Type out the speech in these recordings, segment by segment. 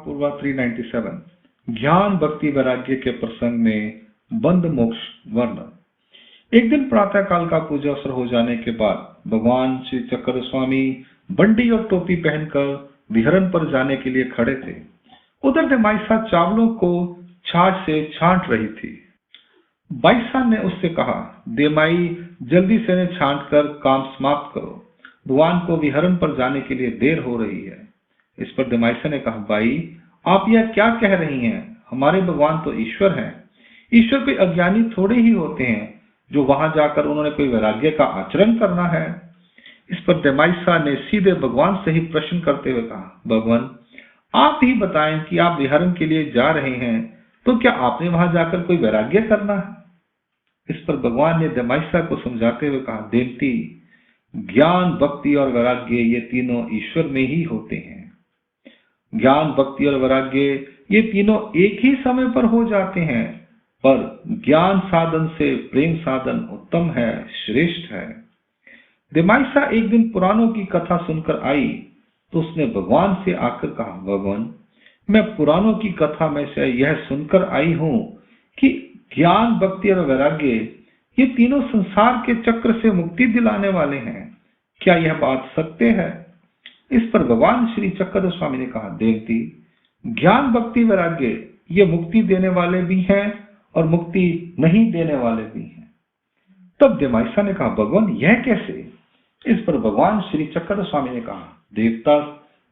पूर्वा 397 ज्ञान भक्ति वैराग्य के प्रसंग में बंद मोक्ष वर्णन। एक दिन प्रातः काल का पूजा अवसर हो जाने के बाद भगवान श्री चक्र स्वामी बंडी और टोपी पहनकर विहरण पर जाने के लिए खड़े थे। उधर देमाइसा चावलों को छाछ से छांट रही थी। बाईसा ने उससे कहा, देमाई जल्दी से ने छांट कर काम समाप्त करो, भगवान को विहरण पर जाने के लिए देर हो रही है। इस पर देमाइसा ने कहा, भाई आप यह क्या कह रही हैं? हमारे भगवान तो ईश्वर हैं। ईश्वर कोई अज्ञानी थोड़े ही होते हैं जो वहां जाकर उन्होंने कोई वैराग्य का आचरण करना है। इस पर देमाइसा ने सीधे भगवान से ही प्रश्न करते हुए कहा, भगवान आप ही बताएं कि आप विहरण के लिए जा रहे हैं तो क्या आपने वहां जाकर कोई वैराग्य करना है? इस पर भगवान ने देमाइसा को समझाते हुए कहा, देवती ज्ञान भक्ति और वैराग्य ये तीनों ईश्वर में ही होते हैं। ज्ञान भक्ति और वैराग्य ये तीनों एक ही समय पर हो जाते हैं, पर ज्ञान साधन से प्रेम साधन उत्तम है, श्रेष्ठ है। देमाइसा एक दिन पुराणों की कथा सुनकर आई तो उसने भगवान से आकर कहा, भगवान मैं पुराणों की कथा में से यह सुनकर आई हूं कि ज्ञान भक्ति और वैराग्य ये तीनों संसार के चक्र से मुक्ति दिलाने वाले हैं। क्या यह बात सत्य है? इस पर भगवान श्री चक्र स्वामी ने कहा, देवती ज्ञान भक्ति वैराग्य ये मुक्ति देने वाले भी हैं और मुक्ति नहीं देने वाले भी हैं। तब देमाइसा ने कहा, भगवान यह कैसे? इस पर भगवान श्री चक्र स्वामी ने कहा,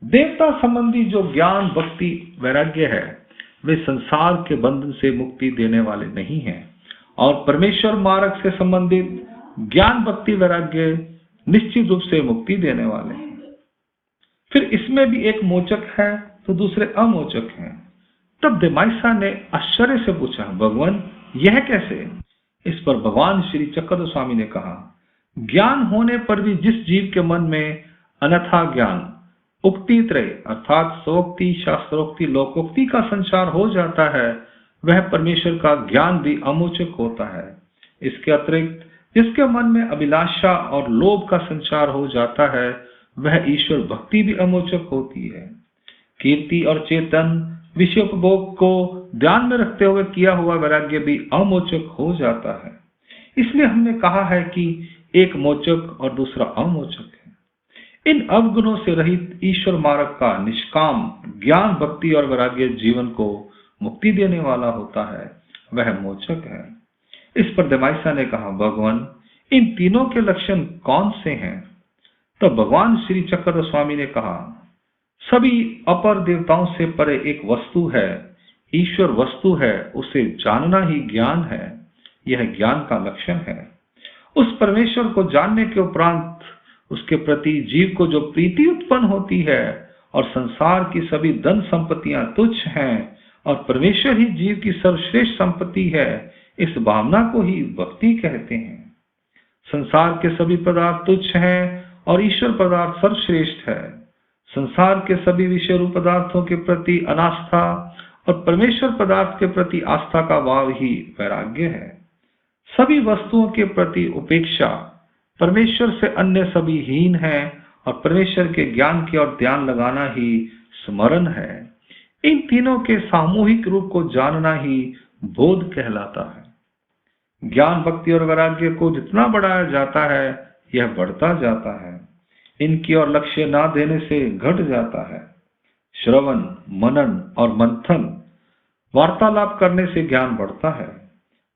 देवता संबंधी जो ज्ञान भक्ति वैराग्य है वे संसार के बंधन से मुक्ति देने वाले नहीं हैं, और परमेश्वर मार्ग से संबंधित ज्ञान भक्ति वैराग्य निश्चित रूप से मुक्ति देने वाले हैं। फिर इसमें भी एक मोचक है तो दूसरे अमोचक हैं। तब देमाइसा ने आश्चर्य से पूछा, भगवान यह कैसे? इस पर भगवान श्री चक्र स्वामी ने कहा, ज्ञान होने पर भी जिस जीव के मन में अन्यथा ज्ञान उक्ति त्रय अर्थात स्वोक्ति शास्त्रोक्ति लोकोक्ति का संचार हो जाता है, वह परमेश्वर का ज्ञान भी अमोचक होता है। इसके अतिरिक्त जिसके मन में अभिलाषा और लोभ का संचार हो जाता है, वह ईश्वर भक्ति भी अमोचक होती है। कीर्ति और चेतन विषयोपभोग को ध्यान में रखते हुए किया हुआ वैराग्य भी अमोचक हो जाता है। इसलिए हमने कहा है कि एक मोचक और दूसरा अमोचक है। इन अवगुणों से रहित ईश्वर मार्ग का निष्काम ज्ञान भक्ति और वैराग्य जीवन को मुक्ति देने वाला होता है, वह मोचक है। इस पर देमाइसा ने कहा, भगवान इन तीनों के लक्षण कौन से हैं? तब भगवान श्री चक्र स्वामी ने कहा, सभी अपर देवताओं से परे एक वस्तु है, ईश्वर वस्तु है, उसे जानना ही ज्ञान है। यह ज्ञान का लक्षण है। उस परमेश्वर को जानने के उपरांत उसके प्रति जीव को जो प्रीति उत्पन्न होती है और संसार की सभी धन संपत्तियां तुच्छ हैं और परमेश्वर ही जीव की सर्वश्रेष्ठ संपत्ति है, इस भावना को ही भक्ति कहते हैं। संसार के सभी पदार्थ तुच्छ हैं और ईश्वर पदार्थ सर्वश्रेष्ठ है। संसार के सभी विषय रूप पदार्थों के प्रति अनास्था और परमेश्वर पदार्थ के प्रति आस्था का भाव ही वैराग्य है। सभी वस्तुओं के प्रति उपेक्षा, परमेश्वर से अन्य सभी हीन है और परमेश्वर के ज्ञान की ओर ध्यान लगाना ही स्मरण है। इन तीनों के सामूहिक रूप को जानना ही बोध कहलाता है। ज्ञान भक्ति और वैराग्य को जितना बढ़ाया जाता है, यह बढ़ता जाता है। इनकी ओर लक्ष्य ना देने से घट जाता है। श्रवण, मनन और मंथन, वार्तालाप करने से ज्ञान बढ़ता है।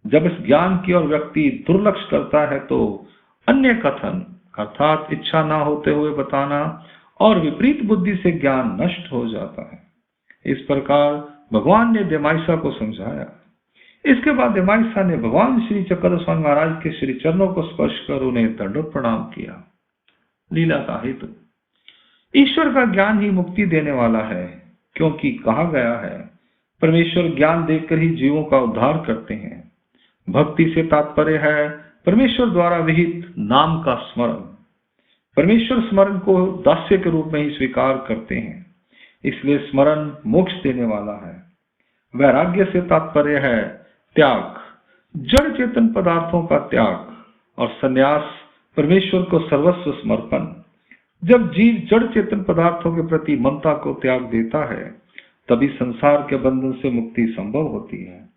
जब इस ज्ञान की ओर व्यक्ति दुर्लक्ष्य करता है तो अन्य कथन अर्थात इच्छा ना होते हुए बताना और विपरीत बुद्धि से ज्ञान नष्ट हो जाता है। इस प्रकार भगवान ने देमाइसा को समझाया। इसके बाद देमाइसा ने भगवान श्री चक्र स्वामी महाराज के श्री चरणों को स्पर्श कर उन्हें दंडवत प्रणाम किया। लीला का हेतु, ईश्वर का ज्ञान ही मुक्ति देने वाला है, क्योंकि कहा गया है परमेश्वर ज्ञान देकर ही जीवों का उद्धार करते हैं। भक्ति से तात्पर्य है परमेश्वर द्वारा विहित नाम का स्मरण। परमेश्वर स्मरण को दास्य के रूप में ही स्वीकार करते हैं, इसलिए स्मरण मोक्ष देने वाला है। वैराग्य से तात्पर्य है त्याग, जड़ चेतन पदार्थों का त्याग, और संन्यास परमेश्वर को सर्वस्व समर्पण। जब जीव जड़ चेतन पदार्थों के प्रति ममता को त्याग देता है तभी संसार के बंधन से मुक्ति संभव होती है।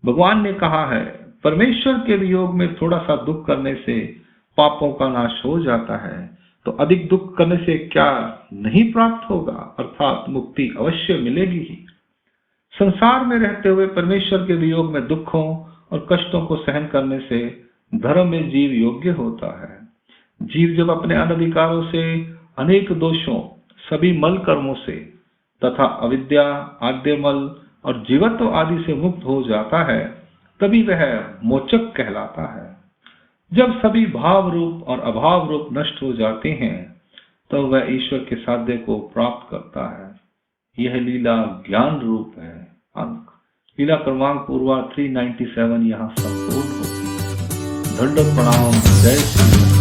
भगवान ने कहा है, परमेश्वर के वियोग में थोड़ा सा दुख करने से पापों का नाश हो जाता है, तो अधिक दुख करने से क्या नहीं प्राप्त होगा, अर्थात मुक्ति अवश्य मिलेगी ही। संसार में रहते हुए परमेश्वर के वियोग में दुखों और कष्टों को सहन करने से धर्म में जीव योग्य होता है। जीव जब अपने अनधिकारों से, अनेक दोषों, सभी मल कर्मों से तथा अविद्या, आद्यमल और जीवत्व आदि से मुक्त हो जाता है, तभी वह मोचक कहलाता है। जब सभी भाव रूप और अभाव रूप नष्ट हो जाते हैं, तो वह ईश्वर के साध्य को प्राप्त करता है। यह लीला ज्ञान रूप है। अंक लीला क्रमांक पूर्वा 397 यहाँ संपूर्ण होती है। दंड प्रणाम। जय श्री